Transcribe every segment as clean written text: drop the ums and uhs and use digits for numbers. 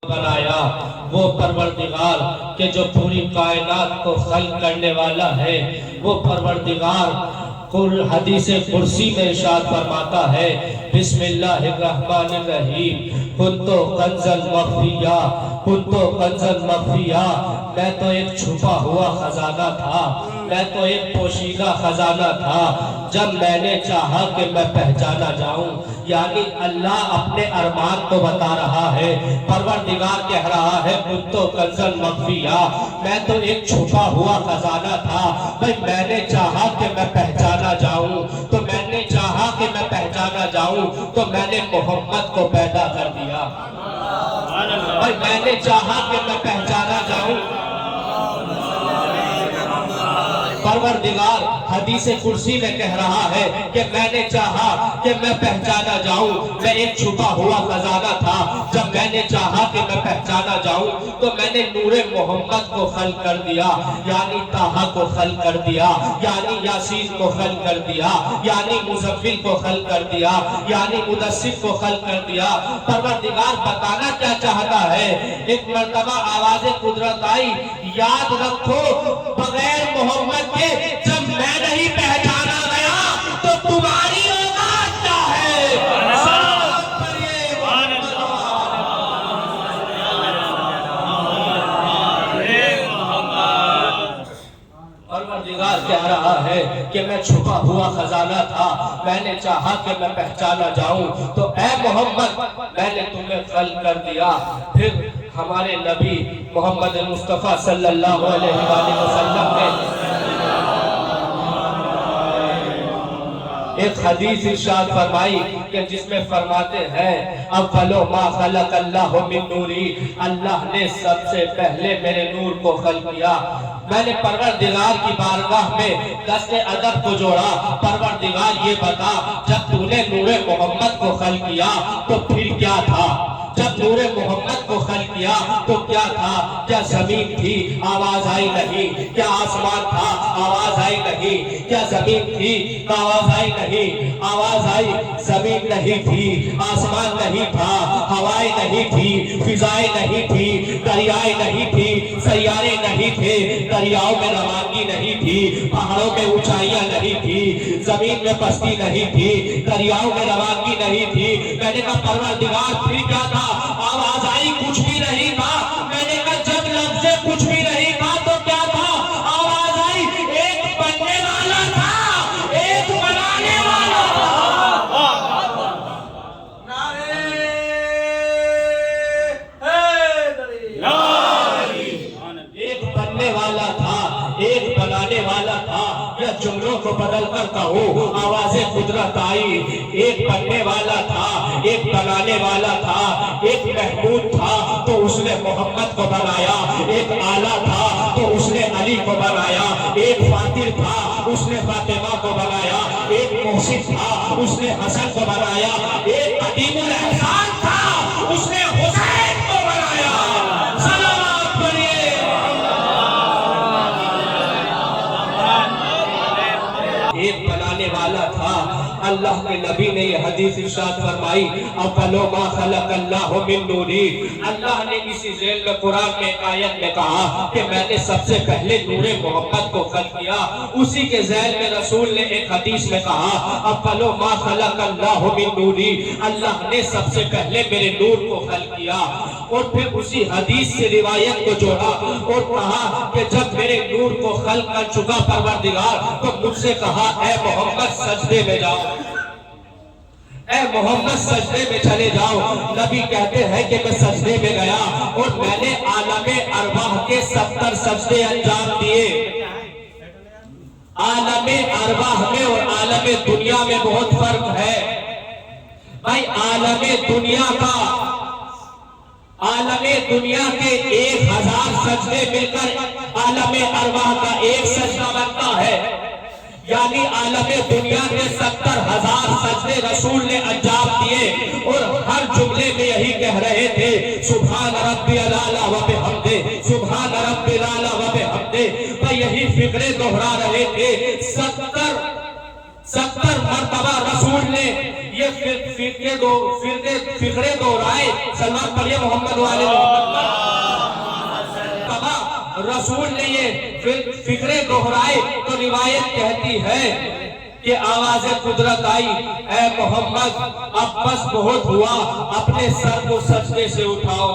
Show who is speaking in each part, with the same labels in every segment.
Speaker 1: بنایا وہ پروردگار کہ جو پوری کائنات کو خلق کرنے والا ہے، وہ پروردگار حدیث قدسی میں ارشاد فرماتا ہے بسم اللہ الرحمن الرحیم کنتو کنزا مخفیا کنتو کنزا مخفیا، میں تو ایک چھپا ہوا خزانہ تھا، میں تو ایک پوشیدہ خزانہ تھا، جب میں نے چاہا کہ میں پہچانا جاؤں۔ یعنی اللہ اپنے ارمان کو بتا رہا ہے، پروردگار کہہ رہا ہے کنتو کنزا مخفیا، میں تو ایک چھپا ہوا خزانہ تھا، میں نے چاہا کہ میں پہچانا جاؤں، تو میں نے چاہا کہ میں پہچانا جاؤں تو میں نے محمد کو پیدا کر دیا۔ میں نے چاہا کہ میں پہچانا جاؤں، پروردگار حدیث قدسی میں کہہ رہا ہے کہ میں نے چاہا کہ میں پہچانا جاؤں، میں ایک چھپا ہوا خزانہ تھا، جب میں نے چاہا کہ میں پہچانا جاؤں تو میں نے نور محمد کو خلق کر دیا، یعنی طٰہٰ کو خلق کر دیا، یعنی یاسین کو خلق کر دیا، یعنی مزمل کو خلق کر دیا، یعنی مدثر کو خلق کر دیا۔ پروردگار بتانا کیا چاہتا ہے؟ ایک مرتبہ آواز قدرت آئی، یاد رکھو بغیر محمد کے جب میں نہیں پہچانا گیا تو تمہاری اوقات کیا ہے؟ پروردگار کہہ رہا ہے کہ میں چھپا ہوا خزانہ تھا، میں نے چاہا کہ میں پہچانا جاؤں تو اے محمد میں نے تمہیں خلق کر دیا۔ پھر ہمارے نبی محمد مصطفیٰ صلی اللہ علیہ وآلہ وسلم نے ایک حدیث ارشاد فرمائی کہ جس میں فرماتے ہیں اول ما خلق اللہ من نوری، اللہ نے سب سے پہلے میرے نور کو خلق کیا۔ میں نے پروردگار کی بارگاہ میں دست ادب کو جوڑا، پروردگار یہ بتا جب تو نے نور محمد کو خلق کیا تو پھر کیا تھا؟ جب نور محمد کو خلق کیا تو کیا تھا؟ کیا زمین تھی؟ آواز آئی نہیں۔ کیا آسمان تھا؟ آواز آئی نہیں۔ کیا زمین تھی؟ آواز آئی نہیں۔ آواز آئی زمین نہیں تھی، آسمان نہیں تھا، ہوائیں نہیں تھی، فضائیں نہیں تھی، دریائے نہیں تھی، سیارے نہیں تھے، دریاؤں میں روانگی نہیں تھی، پہاڑوں میں اونچائیاں نہیں تھی، زمین میں پستی نہیں تھی، دریاؤں میں روانگی نہیں تھی۔ میں نے کہا پروردگار پھر کیا تھا؟ آواز آئی کچھ بھی نہیں تھا۔ میں نے کہا جب لفظ کچھ بھی نہیں تھا تو کیا تھا؟ آواز آئی ایک بننے والا تھا، ایک بنانے والا تھا۔ ایک بننے والا تھا، ایک بنانے والا تھا، یا جملوں کو بدل کر کہو آواز قدرت آئی، ایک بننے والا تھا، ایک بنانے والا تھا، ایک محمود تھا تو اس نے محمد کو بنایا، ایک اعلیٰ تھا تو اس نے علی کو بنایا، ایک فاطر تھا اس نے فاطمہ کو بنایا، ایک محسن تھا اس نے حسن کو بنایا، ایک عدیم الاحسان تھا اس نے حسین کو بنایا۔ صلوات پڑھیے۔ ایک بنانے والا تھا۔ اللہ کے نبی نے یہ حدیث ارشاد فرمائی اول ما خلق اللہ من نوری، اللہ نے اسی ذیل میں قرآن میں ایک آیت میں کہا کہ میں نے سب سے پہلے نور محمد کو خلق کیا۔ اسی کے ذیل میں رسول نے ایک حدیث میں کہا اول ما خلق اللہ من نوری، اللہ نے سب سے پہلے میرے نور کو خلق کیا۔ اور پھر اسی حدیث سے روایت کو جوڑا اور کہا کہ جب میرے نور کو خلق کر چکا پروردگار تو مجھ سے کہا اے محمد سجدے میں جاؤ، اے محمد سجدے میں چلے جاؤ۔ نبی کہتے ہیں کہ میں سجدے میں گیا اور میں نے عالم ارواح کے 70 سجدے انجام دیے۔ عالم ارواح میں اور عالم دنیا میں بہت فرق ہے بھائی۔ عالم دنیا کے 1000 سجدے مل کر عالم ارواح کا ایک سجدہ بنتا ہے، یعنی عالم دنیا کے 70,000 سجدے رسول نے انجام دیے اور ہر جملے میں یہی کہہ رہے تھے سبحان ربی العالی و بحمدہ، سبحان ربی العالی و بحمدہ۔ تو یہی فقرے دہرا رہے تھے 70 مرتبہ رسول نے یہ فقرے دہرائے۔ سلمان پڑھیے محمد والے رسول نے یہ فکرے دہرائی تو روایت کہتی ہے کہ آواز قدرت آئی، اے محمد اب بس بہت ہوا، اپنے سر کو سجدے سے اٹھاؤ۔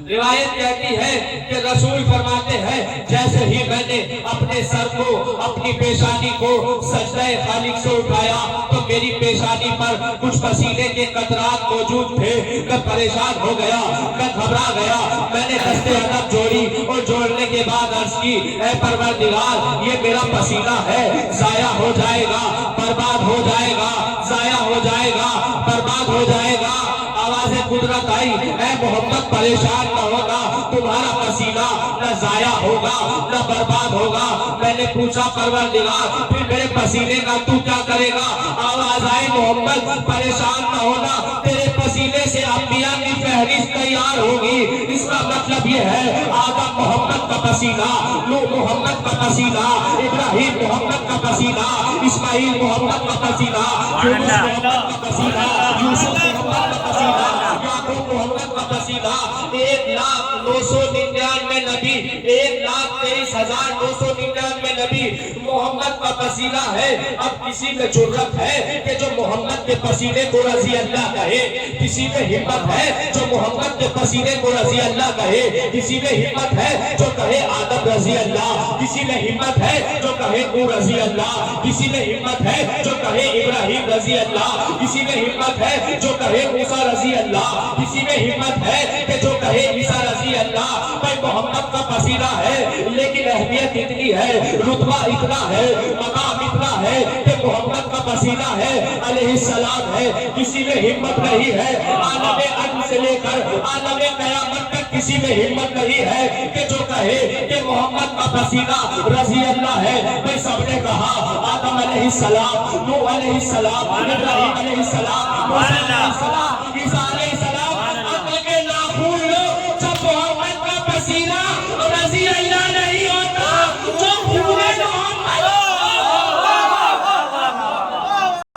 Speaker 1: روایت کہتی ہے کہ رسول فرماتے ہیں جیسے ہی میں نے اپنے سر کو، اپنی پیشانی کو سجدہ خالق سے اٹھایا تو میری پیشانی پر کچھ پسینے کے قطرات موجود تھے۔ میں پریشان ہو گیا، میں گھبرا گیا، میں نے دست ادب جوڑی اور جوڑنے کے بعد عرض کی اے پروردگار یہ میرا پسینہ ہے، ضائع ہو جائے گا، برباد ہو جائے گا، ضائع ہو جائے گا، برباد ہو جائے گا۔ آواز قدرت آئی، اے محمد پریشان نہ ہوگا، تمہارا پسینہ نہ ضائع ہوگا نہ برباد ہوگا۔ میں نے پوچھا پروردگار پھر میرے پسینے کا تو کیا کرے گا؟ آواز آئی محمد پریشان نہ ہونا، تیرے پسینے سے انبیاء کی فہرست تیار ہوگی۔ اس کا مطلب یہ ہے آدم محمد کا پسینہ، نوح محمد کا پسینہ، ابراہیم محمد کا پسینہ، اسماعیل محمد کا پسینہ، یونس محمد کا پسینہ، یوسف محمد کا پسینہ، یعقوب محمد کا پسینہ۔ 1,999 نبی، 1,23,999 نبی محمد کا پسینہ ہے۔ اب کسی میں جرت ہے کہ جو محمد کے پسینے کو رضی اللہ کہے؟ کسی میں ہمت ہے جو محمد کے پسینے کو رضی اللہ کہے؟ کسی میں ہمت ہے جو کہے آدم رضی اللہ؟ کسی میں ہمت ہے جو کہے نوح رضی اللہ؟ کسی میں ہمت ہے جو کہے ابراہیم رضی اللہ؟ کسی میں ہمت ہے جو کہے موسیٰ رضی اللہ؟ کسی میں ہمت ہے کہ جو کہے عیسیٰ رضی اللہ؟ بھائی محمد کا پسینہ ہے لیکن اہمیت اتنی ہے، رتبہ اتنا ہے، مقام اتنا ہے کہ محمد کا پسینہ ہے، علیہ السلام ہے۔ کسی میں ہمت نہیں ہے، عالم عدم سے لے کر عالم قیامت تک کسی میں ہمت نہیں ہے کہ جو کہے کہ محمد کا پسینہ رضی اللہ ہے۔ بھائی سب نے کہا آدم علیہ السلام، نوح علیہ السلام، ابراہیم علیہ السلام، موسیٰ علیہ السلام، عیسیٰ علیہ السلام، عقل کے ناخون لو جب محمد کا پسینہ رضی اللہ نہیں ہوتا جو پورے محمد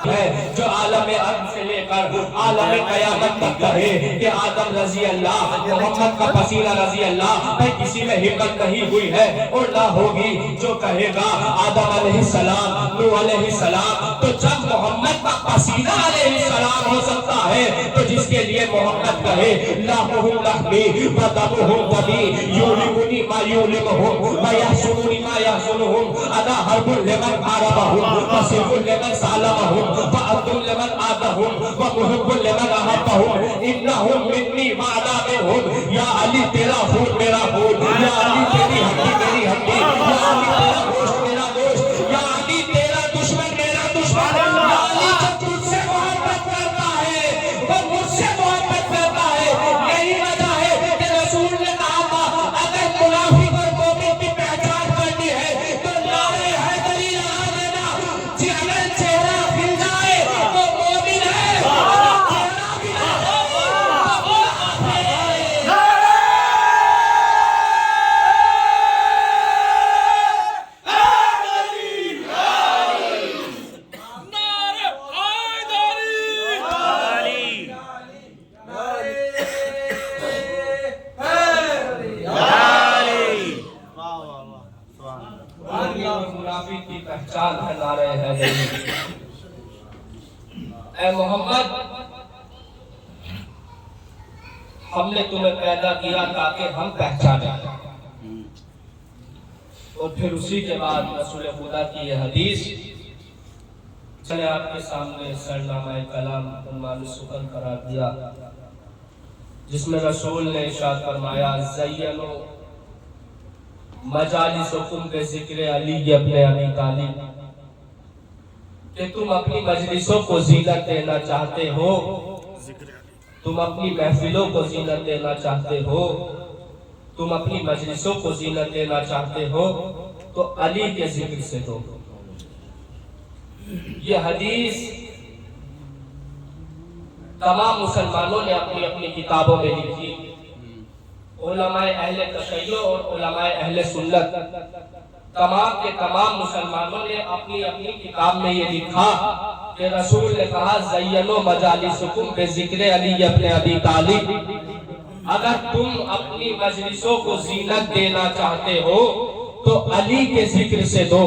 Speaker 1: ہے، جو عالم عدم سے لے کر عالم قیامت تک کہے کہ آدم رضی اللہ، محمد کا پسینہ رضی اللہ۔ بھائی کسی میں ہمت نہیں ہوئی ہے اور نہ ہوگی جو کہے گا آدم علیہ السلام، نوح علیہ السلام۔ تو جب محمد کا پسینہ علیہ السلام ہو سکتا ہے تو جس کے لیے محمد کہے لحمہ لحمی و دمہ دمی، یولمنی ما یولمہم و یحسننی ما یحسنہم، انا حرب لمن حاربہم و سیف لمن سالمہم و عبد لمن آدہم و محب لمن احبہم، انہم منی وعدا منہم۔ یا علی تیرا خون میرا خون، یا علی تیری ہڈی میری ہڈی، یا علی تیرا گوشت میرا گوشت، یا علی تیرا دشمن میرا دشمن، یا علی جو تجھ سے محبت کرتا ہے وہ مجھ سے محبت کرتا ہے۔ یہی وجہ ہے کہ رسول نے کہا تھا اگر منافق اور مومن کی پہچان کرنی ہے تو نعرہ حیدری لگا دینا، اگر چہرہ کھل جائے تو مومن ہے، چہرہ بھی نہ ہو تو منافق ہے۔ منافق کی پہچان ہے نعرہ حیدری۔ اے محمد ہم نے تمہیں پیدا کیا تاکہ ہم پہچانیں، اور پھر اسی کے بعد رسول خدا کی یہ حدیث چلے آپ کے سامنے سرنامہ کلام عنوان سخن قرار دیا، جس میں رسول نے ارشاد فرمایا زینو مجالسکم بذکر علی ابن ابی طالب، کہ تم اپنی مجلسوں کو زینت دینا چاہتے ہو، تم اپنی محفلوں کو زینت دینا چاہتے ہو، تم اپنی مجلسوں کو زینت دینا چاہتے ہو تو علی کے ذکر سے دو۔ یہ حدیث تمام مسلمانوں نے اپنی اپنی کتابوں میں لکھی، علماء اہل تشیع اور علماء اہل سنت تمام کے تمام مسلمانوں نے اپنی اپنی کتاب میں یہ لکھا کہ رسول نے کہا زینو مجالسکم بذکر علی ابن ابی طالب، اگر تم اپنی مجلسوں کو زینت دینا چاہتے ہو تو علی کے ذکر سے دو۔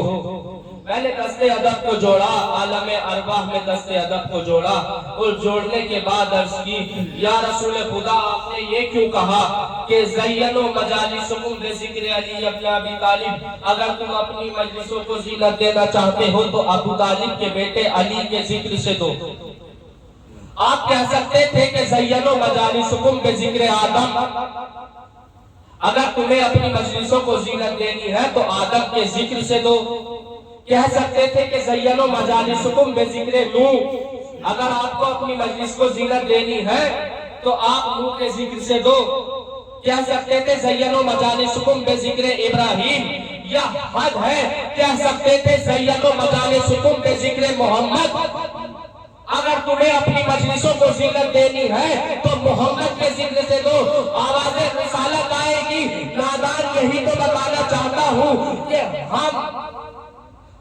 Speaker 1: میں نے دست ادب کو جوڑا، عالم ارواح میں دست ادب کو جوڑا، اور جوڑنے کے بعد عرض کی یا رسول خدا آپ نے یہ کیوں کہا کہ زینوا مجالسکم بذکر علی ابن ابی طالب، اگر تم اپنی مجلسوں کو زینت دینا چاہتے ہو تو ابو طالب کے بیٹے علی کے ذکر سے دو۔ آپ کہہ سکتے تھے کہ زینوا مجالسکم بذکر آدم، اگر تمہیں اپنی مجلسوں کو زینت دینی ہے تو آدم کے ذکر سے دو۔ کہہ سکتے تھے کہ زینوا مجالسکم بذکر نوح، اگر آپ کو اپنی مجلس کو زینت دینی ہے تو آپ نوح کے ذکر سے دو۔ کہہ سکتے تھے زینوا مجالسکم بذکر ابراہیم، یا حد ہے کہہ سکتے تھے زینوا مجالسکم بذکر محمد، اگر تمہیں اپنی مجلسوں کو زینت دینی ہے تو محمد کے ذکر سے دو۔ آواز رسالت آئے گی، نادان یہی تو بتانا چاہتا ہوں کہ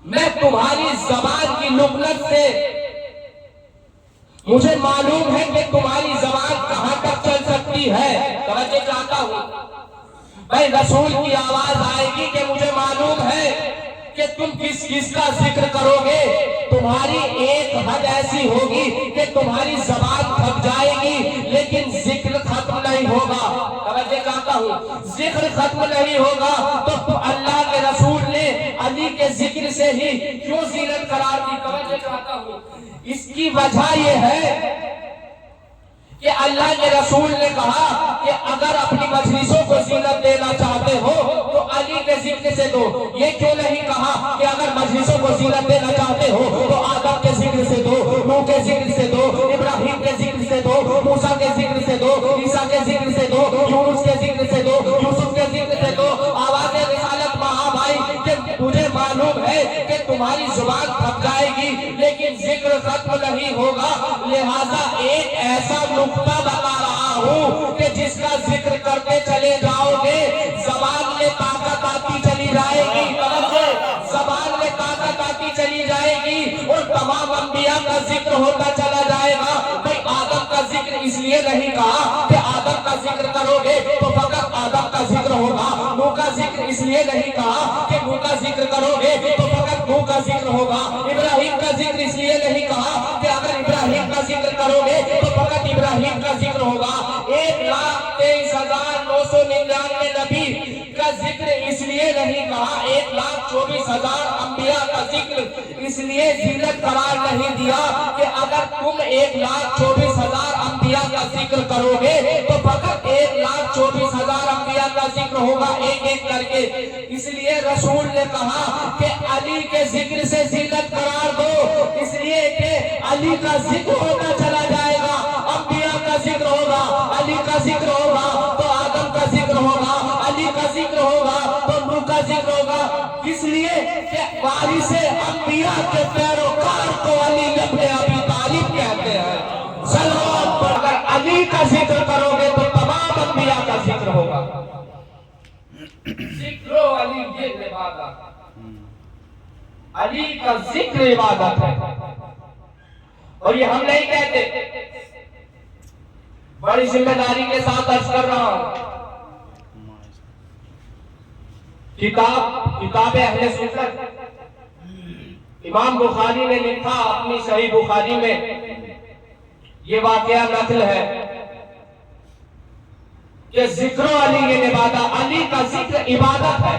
Speaker 1: میں تمہاری زبان کی لغت سے مجھے معلوم ہے کہ تمہاری زبان کہاں تک چل سکتی ہے۔ توجہ چاہتا ہوں، بھائی رسول کی آواز آئے گی کہ مجھے معلوم ہے کہ تم کس کس کا ذکر کرو گے، تمہاری ایک حد ایسی ہوگی کہ تمہاری زبان تھک جائے گی لیکن ذکر ختم نہیں ہوگا۔ توجہ چاہتا ہوں، ذکر ختم نہیں ہوگا تو اللہ کے رسول نے علی کے ذکر سے ہی کیوں زینت قرار دی؟ توجہ چاہتا ہوں، اس کی وجہ یہ ہے کہ اللہ کے رسول نے کہا کہ اگر اپنی مجلسوں کو زینت دینا چاہتے ہو تو علی کے ذکر سے دو۔ یہ کیوں نہیں کہا کہ اگر مجلسوں کو زینت دینا چاہتے ہو تو آدم کے ذکر سے دو، نوح کے ذکر سے دو، ابراہیم کے ذکر سے دو، موسیٰ کے ذکر سے دو، عیسیٰ کے ذکر سے دو، یونس کے ذکر سے دو، یوسف کے ذکر سے دو۔ آواز رسالت مہا بھائی کہ مجھے معلوم ہے کہ تمہاری زبان تھک جائے گی لیکن ذکر ختم نہیں ہوگا، لہذا ایک ایسا نقطہ بتا رہا ہوں کہ جس کا ذکر کرتے چلے جاؤ گے زبان میں طاقت آتی چلی جائے گی۔ زبان میں طاقت آتی چلی جائے گی اور تمام انبیاء کا ذکر ہوتا چلا جائے گا۔ بھئی آدم کا ذکر اس لیے نہیں کہا کہ آدم کا ذکر کرو گے تو فقط آدم کا ذکر ہوگا، نوح کا ذکر اس لیے نہیں کہا کہ نوح کا ذکر کرو گے تو فقط نوح کا ذکر ہوگا، ابراہیم کا ذکر اس لیے نہیں کہا کہ اگر ابراہیم کا ذکر کرو گے تو فقط ابراہیم کا ذکر ہوگا۔ 1,23,999 نبی کا ذکر اس لیے نہیں کہا، 1,24,000 انبیاء کا ذکر اس لیے زینت قرار نہیں دیا کہ اگر تم 1,24,000 انبیاء کا ذکر کرو گے تو فقط 1,24,000 انبیاء کا ذکر ہوگا ایک ایک کر کے۔ اس لیے رسول نے کہا کہ علی کے ذکر سے زینت قرار دو، اس لیے کہ علی کا ذکر ہوتا چلا جائے گا، انبیاء کا ذکر ہوگا، علی کا ذکر ہوگا تو آدم کا ذکر ہوگا، علی کا ذکر ہوگا تو نوح کا ذکر ہوگا۔ اس لیے کہ وارث انبیاء کے پیروکار کو علی ابن ابی طالب کہتے ہیں۔ صلوات پر اگر علی کا ذکر کرو گے تو تمام انبیاء کا ذکر ہوگا۔ ذکر علی یہ عبادت، علی کا ذکر عبادت ہے، اور یہ ہم نہیں کہتے، بڑی ذمہ داری کے ساتھ عرض کر رہا ہوں۔ کتاب اہل سنت امام بخاری نے لکھا اپنی صحیح بخاری میں، یہ واقعہ نقل ہے کہ ذکر علی یہ عبادت، علی کا ذکر عبادت ہے۔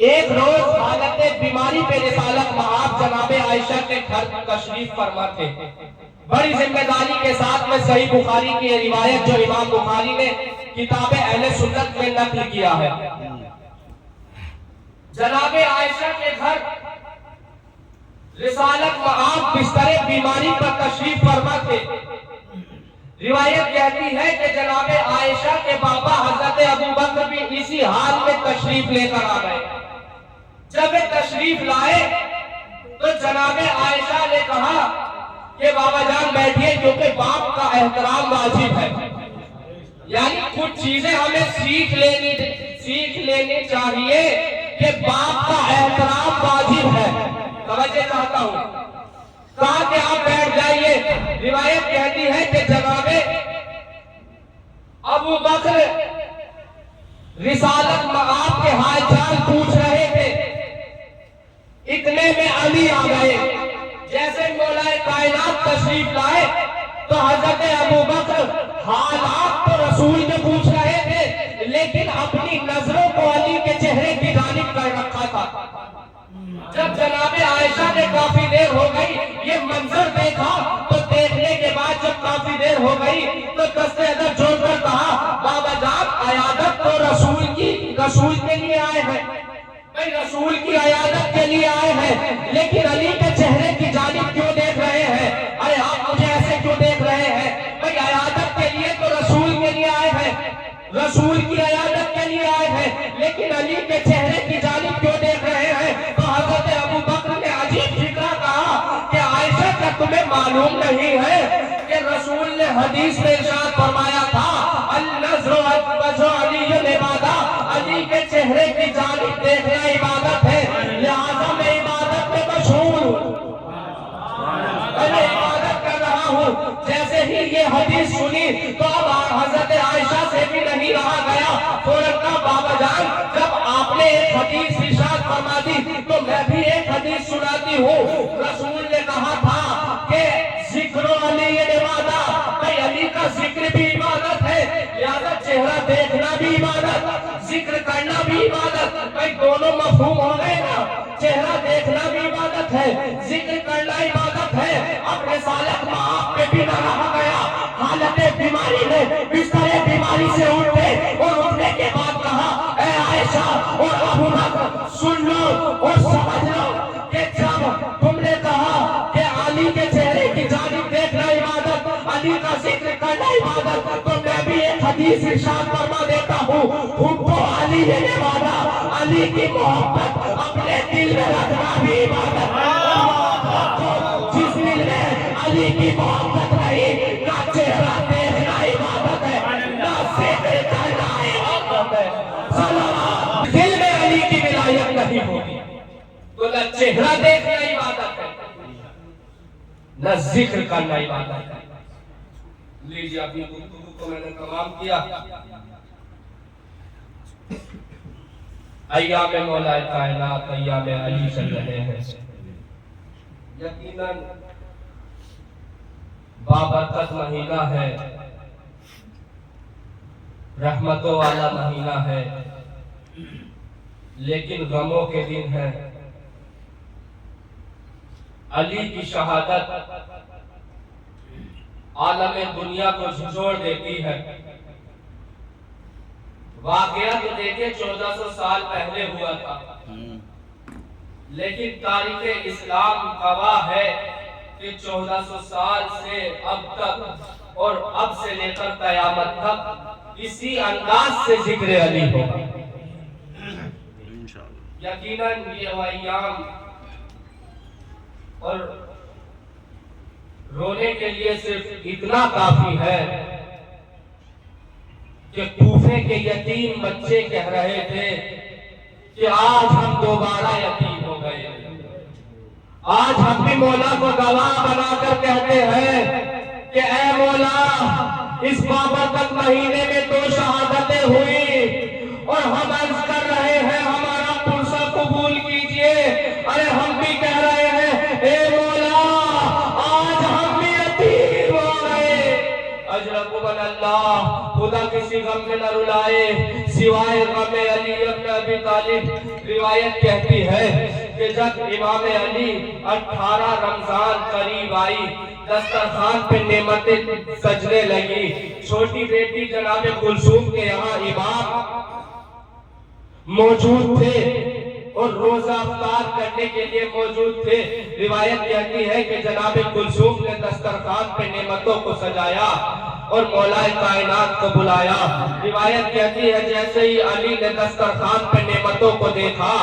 Speaker 1: ایک روز حالت بیماری پہ رسالت مآب جناب عائشہ کے گھر تشریف فرما تھے۔ بڑی ذمہ داری کے ساتھ میں صحیح بخاری کی یہ روایت جو امام بخاری نے کتاب اہل سنت میں نقل کیا ہے، جناب عائشہ کے گھر رسالت مآب بستر بیماری پر تشریف فرما تھے۔ روایت کہتی ہے کہ جناب عائشہ کے بابا حضرت ابو بکر بھی اسی حال میں تشریف لے کر آ گئے۔ جب تشریف لائے تو جناب عائشہ نے کہا کہ بابا جان بیٹھیے، کیونکہ باپ کا احترام واجب ہے، یعنی کچھ چیزیں ہمیں سیکھ لینی چاہیے کہ باپ کا احترام واجب ہے۔ توجہ چاہتا ہوں، کہا کہ آپ بیٹھ جائیے۔ روایت کہتی ہے کہ جناب ابو بکر رسالت مآب کے حال چال پوچھ رہے تھے، اتنے میں علی آ گئے۔ جیسے مولا کائنات تشریف لائے تو حضرت ابو بکر حالات تو رسول نے پوچھ رہے تھے، لیکن اپنی نظروں کو علی کے چہرے کی جانب کر رکھا تھا۔ جب جناب عائشہ نے کافی دیر ہو گئی یہ منظر دیکھا تو دیکھنے کے بعد جب کافی دیر ہو گئی تو دستے ادھر جوڑ کر کہا، بابا جان عیادت تو رسول کے لیے آئے ہیں، بھئی رسول کی عیادت کے لیے آئے ہیں، لیکن علی کے چہرے کی جانب کیوں دیکھ رہے ہیں؟ ارے آپ مجھے ایسے کیوں دیکھ رہے ہیں؟ بھئی عیادت کے لیے تو رسول کے لیے آئے ہیں، رسول کی عیادت کے لیے آئے ہیں، لیکن علی کے چہرے کی جانب کیوں دیکھ رہے ہیں؟ تو حضرت ابو بکر نے عجیب فکرہ کہا کہ عائشہ کیا تمہیں معلوم نہیں ہے کہ رسول نے حدیث میں ارشاد فرمایا تھا النظر وجہ علی العبادہ، علی کے چہرے کی جانب دیکھنا عبادت ہے، لہذا میں عبادت میں مشغول ہوں، میں عبادت کر رہا ہوں۔ جیسے ہی یہ حدیث سنی تو اب حضرت عائشہ سے بھی نہیں رہا گیا، فوراً کہا بابا جان جب آپ نے ایک حدیث ارشاد فرما دی تو میں بھی ایک حدیث سناتی ہوں۔ رسول نے کہا تھا کہ ذکر علی عبادہ، بھئی علی کا ذکر بھی عبادت ہے، لہذا چہرہ دیکھنا بھی عبادت، ذکر کرنا بھی عبادت، بھئی دونوں مفہوم ہو گئے نا، چہرہ دیکھنا بھی عبادت ہے، ذکر کرنا عبادت ہے۔ اب رسالت مآب پہ بھی نہ رہا گیا، حالت بیماری میں بستر بیماری سے اٹھے اور اٹھنے کے بعد کہا اے عائشہ اور ابو بکر سن لو اور سمجھ لو کہ جب تم نے کہا کہ علی کے چہرے کی جانب دیکھنا عبادت، علی کا ذکر کرنا عبادت، تو میں بھی ایک حدیث ارشاد فرما دیتا ہوں، حب علی عبادہ، علی کی محبت اپنے دل میں رکھنا بھی عبادت ہے۔ جس دل میں علی کی محبت رہی نہ چہرہ دیکھنا عبادت ہے نہ ذکر کرنا عبادت ہے۔ دل میں علی کی ولایت نہیں ہوگی تو نہ چہرہ دیکھنا عبادت ہے نہ ذکر کرنا عبادت ہے۔ لیجیے اپنی گفتگو کو میں نے تمام کیا۔ ایام مولا کائنات ایام علی چل رہے ہیں، یقیناً بابرکت مہینہ ہے، رحمتوں والا مہینہ ہے، لیکن غموں کے دن ہے۔ علی کی شہادت عالم دنیا کو جھنجھوڑ دیتی ہے۔ واقعہ تو دیکھیں 1400 سال پہلے ہوا تھا، لیکن تاریخ اسلام گواہ ہے کہ 1400 سال سے اب تک اور اب سے لے کر قیامت تک اسی انداز سے ذکر علی ہوگا۔ یقیناً یہ ایام اور رونے کے لیے صرف اتنا کافی ہے کہ کوفے کے یتیم بچے کہہ رہے تھے کہ آج ہم دوبارہ یتیم ہو گئے، آج ہم بھی مولا کو گواہ بنا کر کہتے ہیں کہ اے مولا اس بابرکت مہینے میں 2 شہادتیں ہوئی اور ہم عرض کر رہے ہیں ہمارا پرسہ قبول کیجئے۔ ارے ہم بھی کہہ رہے ہیں اے مولا آج ہم بھی یتیم ہو گئے۔ اجرکم اللہ، خدا کسی غم میں نہ رلائے سوائے غم علی ابن ابی طالب۔ روایت کہتی ہے کہ جب امام علی 18 رمضان قریب آئی، دسترخوان پہ نعمتیں سجنے لگی، چھوٹی بیٹی جناب کلثوم کے یہاں امام موجود تھے اور روزہ افطار کرنے کے لیے موجود تھے۔ روایت کہتی ہے کہ جناب کلثوم نے دسترخوان پہ نعمتوں کو سجایا اور مولا کائنات کو بلایا۔ روایت کہتی ہے جیسے ہی علی نے دسترخوان پہ نعمتوں کو دیکھا،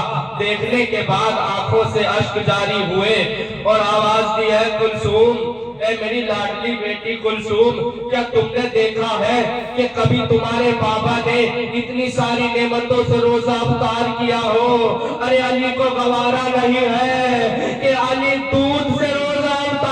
Speaker 1: دیکھنے کے بعد آنکھوں سے اشک جاری ہوئے اور آواز دی ہے کلثوم، اے میری لاڈلی بیٹی کلثوم، کیا تم نے دیکھا ہے کہ کبھی تمہارے بابا نے اتنی ساری نعمتوں سے روزہ افطار کیا ہو؟ ارے علی کو گوارا نہیں ہے کہ علی دودھ سے روزہ افطار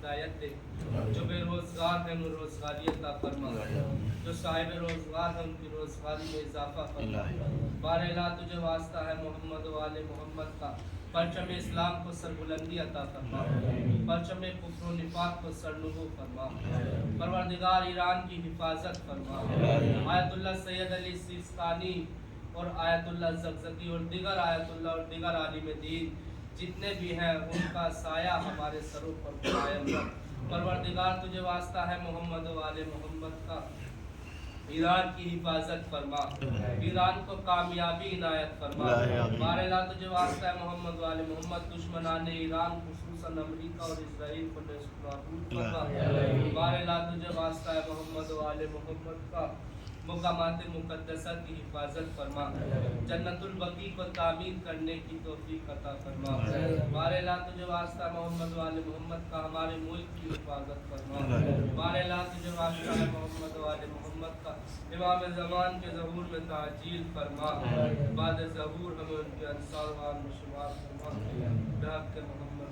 Speaker 1: ہدایت دے، جو بے روزگار ہیں انہیں روزگاری عطا فرما، جو صاحب روزگار ہیں ان کی روزگاری میں اضافہ فرما۔ بار الہ تجھے واسطہ ہے محمد و آل محمد کا، پرچم اسلام کو سربلندی عطا فرما، پرچم کفر و نفاق کو سرنگو فرما، پروردگار ایران کی حفاظت فرما، آیت اللہ سید علی سیستانی اور آیت اللہ زقزقی اور دیگر آیت اللہ اور دیگر عالم دین جتنے بھی ہیں ان کا سایہ ہمارے سروں پر قائم رکھ۔ پروردگار تجھے واسطہ ہے محمد و آل محمد کا، ایران کی حفاظت فرما، ایران کو کامیابی عنایت فرما۔ بار الہ تجھے واسطہ ہے محمد و آل محمد، دشمنان ایران خصوصاً امریکہ اور اسرائیل کو نیست و نابود فرما۔ بار الہ تجھے واسطہ ہے محمد و آل محمد کا، مقامات مقدسہ کی حفاظت فرما، جنت البقیع کو تعمیر کرنے کی توفیق عطا فرما۔ بار الہ تجھے واسطہ محمد و آل محمد کا، ہمارے ملک کی حفاظت فرما۔ بار الہ تجھے واسطہ ہے محمد و آل محمد کا، امام زمان کے ظہور میں تعجیل فرما، بعد ظہور ہمیں ان کے انصار و آل شمار فرما، بحق محمد